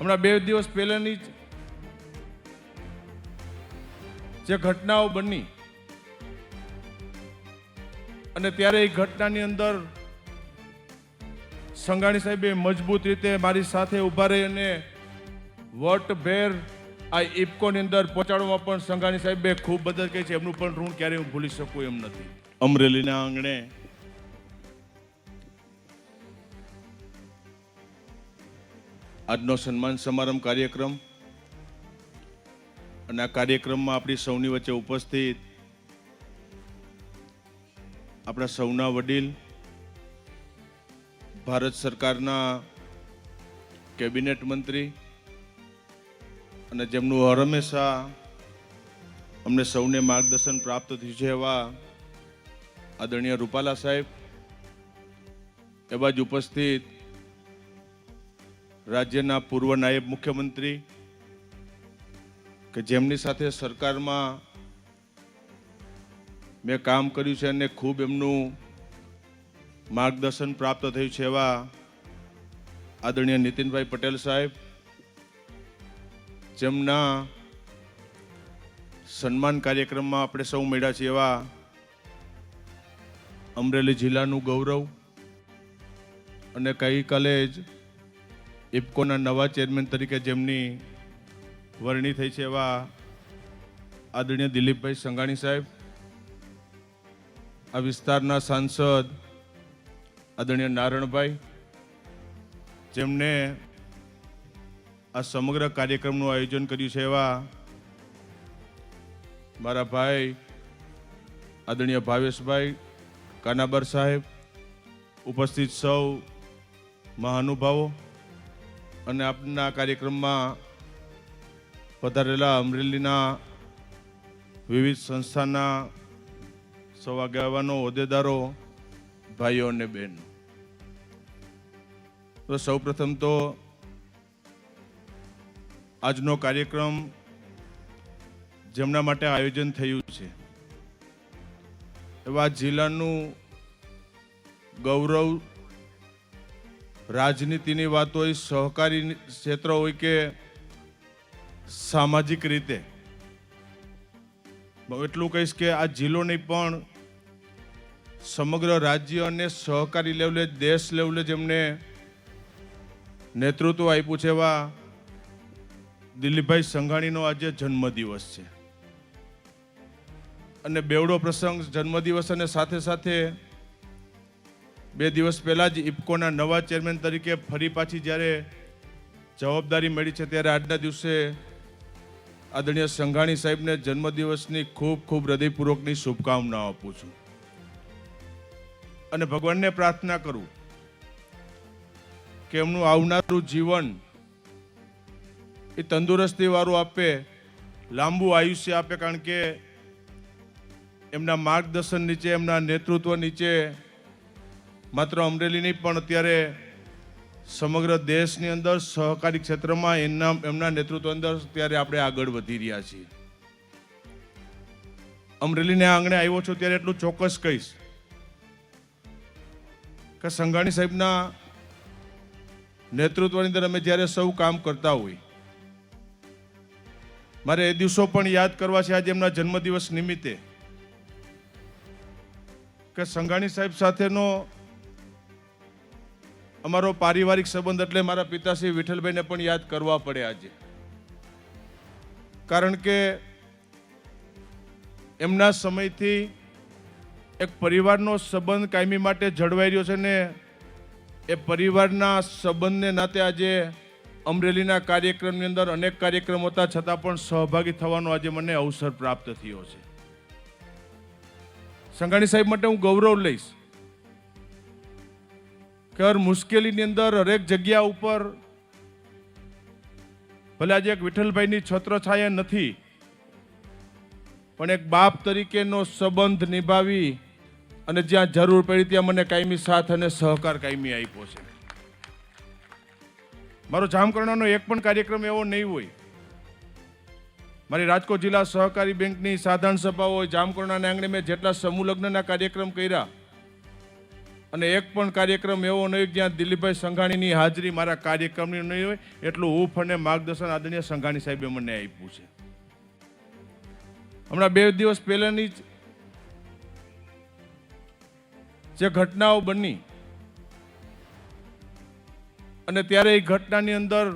હમણાં 2 દિવસ પહેલાની જે ઘટનાઓ બની અને ત્યારે એ ઘટનાની અંદર સંઘાણી સાહેબે મજબૂત રીતે મારી સાથે ઊભા રહી અને વટભેર આ ઇફકોની અંદર પહોંચાડવામાં પણ સંઘાણી સાહેબે ખૂબ મદદ કરી છે. એમનું પણ ઋણ ક્યારેય હું ભૂલી શકું એમ નથી. અમરેલીના આંગણે આજનો સન્માન સમારંભ કાર્યક્રમ અને આ કાર્યક્રમમાં આપણી સૌની વચ્ચે ઉપસ્થિત આપણા સૌના વડીલ, ભારત સરકારના કેબિનેટ મંત્રી અને જેમનું હંમેશા અમને સૌને માર્ગદર્શન પ્રાપ્ત થયું છે એવા આદરણીય રૂપાલા સાહેબ, એવા જ ઉપસ્થિત રાજ્યના પૂર્વ નાયબ મુખ્યમંત્રી કે જેમની સાથે સરકારમાં મેં કામ કર્યું છે અને ખૂબ એમનું માર્ગદર્શન પ્રાપ્ત થયું છે એવા આદરણીય નીતિનભાઈ પટેલ સાહેબ, જેમના સન્માન કાર્યક્રમમાં આપણે સૌ મળ્યા છીએ એવા અમરેલી જિલ્લાનું ગૌરવ અને ગઈકાલે જ ઇફકોના નવા ચેરમેન તરીકે જેમની વરણી થઈ છે એવા આદરણીય દિલીપભાઈ સંઘાણી સાહેબ, આ વિસ્તારના સાંસદ આદરણીય નારણભાઈ, જેમને આ સમગ્ર કાર્યક્રમનું આયોજન કર્યું છે એવા મારા ભાઈ આદરણીય ભાવેશભાઈ કાનાબર સાહેબ, ઉપસ્થિત સૌ મહાનુભાવો અને આપના કાર્યક્રમમાં પધારેલા અમરેલીના વિવિધ સંસ્થાના સૌ આગેવાનો, હોદ્દેદારો, ભાઈઓ અને બહેનો. તો સૌપ્રથમ તો આજનો કાર્યક્રમ જેમના માટે આયોજન થયું છે એવા જિલ્લાનું ગૌરવ, રાજનીતિની વાત હોય, સહકારી ક્ષેત્ર હોય કે સામાજિક રીતે, એટલું કહીશ કે આ જિલ્લો નહીં પણ સમગ્ર રાજ્ય અને સહકારી લેવલે, દેશ લેવલે જેમને નેતૃત્વ આપ્યું છે એવા દિલીપભાઈ સંઘાણીનો આજે જન્મદિવસ છે અને બેવડો પ્રસંગ જન્મદિવસ અને સાથે સાથે 2 દિવસ પહેલા જ ઇફકોના નવા ચેરમેન તરીકે ફરી પાછી જ્યારે જવાબદારી મળી છે ત્યારે આજના દિવસે આદરણીય સંઘાણી સાહેબને જન્મદિવસની ખૂબ ખૂબ હૃદયપૂર્વકની શુભકામનાઓ આપું છું અને ભગવાનને પ્રાર્થના કરું કે એમનું આવનારું જીવન એ તંદુરસ્તી વાળું આપે, લાંબુ આયુષ્ય આપે, કારણ કે એમના માર્ગદર્શન નીચે, એમના નેતૃત્વ નીચે માત્ર અમરેલી નહીં પણ અત્યારે સમગ્ર દેશની અંદર સહકારી ક્ષેત્રમાં એમના નેતૃત્વ અંદર ત્યારે આપણે આગળ વધી રહ્યા છીએ. અમરેલીના આંગણે આવ્યો છું ત્યારે એટલું ચોક્કસ કહીશ કે સંઘાણી સાહેબના નેતૃત્વની અંદર અમે જ્યારે સૌ કામ કરતા હોય, મારે એ દિવસો પણ યાદ કરવા છે આજે એમના જન્મદિવસ નિમિત્તે કે સંઘાણી સાહેબ સાથેનો અમારો પારિવારિક સંબંધ એટલે મારા પિતાશ્રી વિઠ્ઠલભાઈને પણ યાદ કરવા પડે આજે, કારણ કે એમના સમયથી એક પરિવારનો સંબંધ કાયમી માટે જળવાઈ રહ્યો છે ને એ પરિવારના સંબંધને નાતે આજે અમરેલીના કાર્યક્રમની અંદર અનેક કાર્યક્રમ હતા છતાં પણ સહભાગી થવાનો આજે મને અવસર પ્રાપ્ત થયો છે. સંઘાણી સાહેબ માટે હું ગૌરવ લઈશ કે હર મુશ્કેલીની અંદર, હરેક જગ્યા ઉપર ભલે આજે એક વિઠ્ઠલભાઈની છત્રછાયા નથી પણ એક બાપ તરીકેનો સંબંધ નિભાવી અને જ્યાં જરૂર પડી ત્યાં મને કાયમી સાથ અને સહકાર કાયમી આપ્યો છે. મારો જામકરણાનો એક પણ કાર્યક્રમ એવો નહીં હોય, મારી રાજકોટ જિલ્લા સહકારી બેંકની સાધારણ સભા હોય, જામકરણાના આંગણે મેં જેટલા સમૂહ લગ્નના કાર્યક્રમ કર્યા અને એક પણ કાર્યક્રમ એવો નહીં જ્યાં દિલીપભાઈ સંઘાણીની હાજરી મારા કાર્યક્રમની નહીં હોય, એટલું હૂફ અને માર્ગદર્શન આદરણીય સંઘાણી સાહેબે મને આપ્યું છે. હમણાં 2 દિવસ પહેલાની જે ઘટનાઓ બની અને ત્યારે એ ઘટનાની અંદર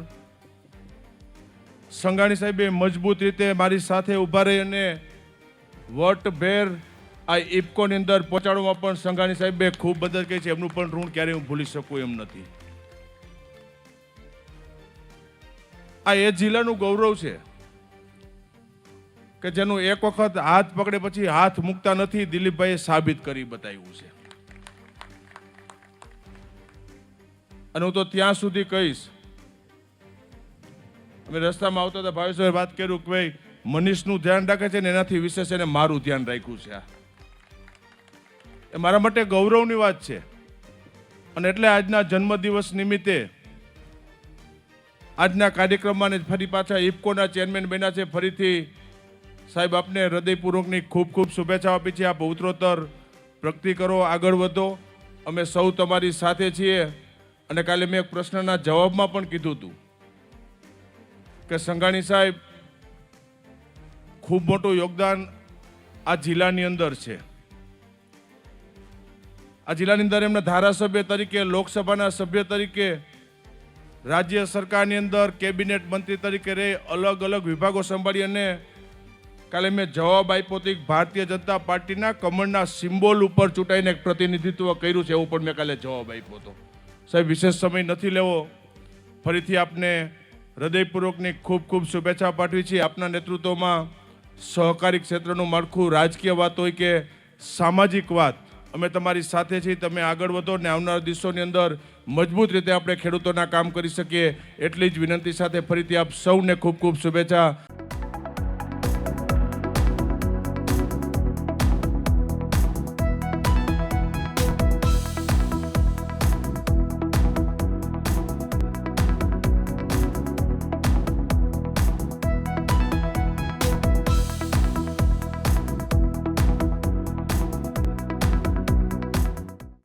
સંઘાણી સાહેબે મજબૂત રીતે મારી સાથે ઊભા રહી અને વટભેર આ ઇફકોની અંદર પહોંચાડવામાં પણ સંઘાણી સાહેબે ખૂબ મદદ કરી છે. એમનું પણ ઋણ ક્યારેય હું ભૂલી શકું એમ નથી. આ એ જિલ્લાનું ગૌરવ છે કે જેનું એક વખત હાથ પકડે પછી હાથ મૂકતા નથી. દિલીપભાઈએ સાબિત કરી બતાવ્યું છે. અને હું તો ત્યાં સુધી કહીશ, અમે રસ્તામાં આવતા હતા, ભાવેશભાઈ વાત કર્યું કે ભાઈ મનીષનું ધ્યાન રાખે છે ને એનાથી વિશેષ એને મારું ધ્યાન રાખ્યું છે. એ મારા માટે ગૌરવની વાત છે. અને એટલે આજના જન્મદિવસ નિમિત્તે આજના કાર્યક્રમમાં ફરી પાછા ઇફકોના ચેરમેન બન્યા છે. ફરીથી સાહેબ આપને હૃદયપૂર્વકની ખૂબ ખૂબ શુભેચ્છાઓ આપી છે. આપ ઉત્તરોત્તર પ્રગતિ કરો, આગળ વધો. અમે સૌ તમારી સાથે છીએ. અને કાલે મેં એક પ્રશ્નના જવાબમાં પણ કીધું હતું કે સંઘાણી સાહેબ ખૂબ મોટું યોગદાન આ જિલ્લાની અંદર છે. આ જિલ્લાની અંદર એમના ધારાસભ્ય તરીકે, લોકસભાના સભ્ય તરીકે, રાજ્ય સરકારની અંદર કેબિનેટ મંત્રી તરીકે રહી અલગ અલગ વિભાગો સંભાળી અને કાલે મેં જવાબ આપ્યો હતો ભારતીય જનતા પાર્ટીના કમળના સિમ્બોલ ઉપર ચૂંટાઈને એક પ્રતિનિધિત્વ કર્યું છે, એવું પણ મેં કાલે જવાબ આપ્યો હતો. સાહેબ વિશેષ સમય નથી લેવો. ફરીથી આપને હૃદયપૂર્વકની ખૂબ ખૂબ શુભેચ્છા પાઠવી છે. આપના નેતૃત્વમાં સહકારી ક્ષેત્રનું માળખું, રાજકીય વાત હોય કે સામાજિક વાત, અમે તમારી સાથે છીએ. તમે આગળ વધો ને આવનારા દિવસોની અંદર મજબૂત રીતે આપણે ખેડૂતોના કામ કરી શકીએ એટલી જ વિનંતી સાથે ફરીથી આપ સૌને ખૂબ ખૂબ શુભેચ્છા.